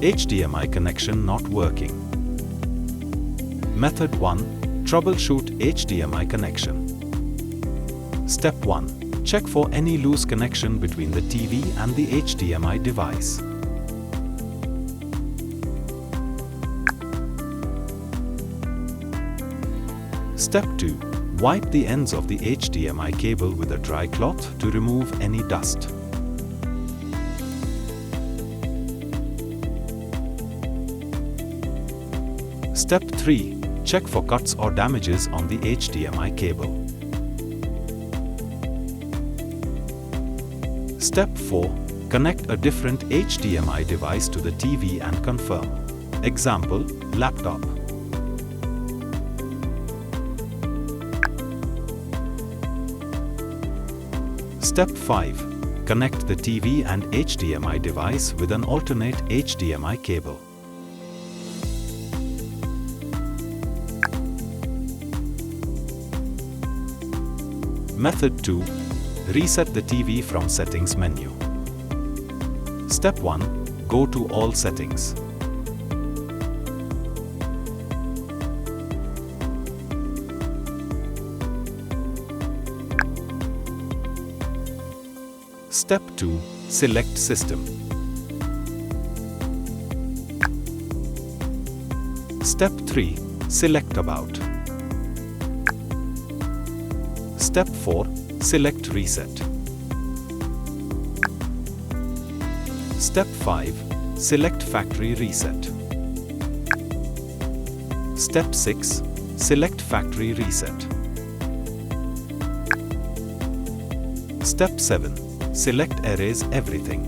HDMI connection not working. Method 1. Troubleshoot HDMI connection. Step 1. Check for any loose connection between the TV and the HDMI device. Step 2. Wipe the ends of the HDMI cable with a dry cloth to remove any dust. Step 3. Check for cuts or damages on the HDMI cable. Step 4. Connect a different HDMI device to the TV and confirm. Example, laptop. Step 5. Connect the TV and HDMI device with an alternate HDMI cable. Method 2. Reset the TV from Settings menu. Step 1. Go to All Settings. Step 2. Select System. Step 3. Select About. Step 4. Select Reset. Step 5. Select Factory Reset. Step 6. Select Factory Reset. Step 7. Select Erase Everything.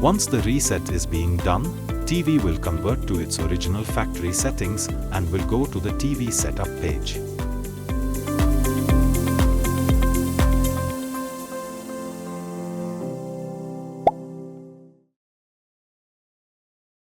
Once the reset is being done, TV will convert to its original factory settings and will go to the TV setup page.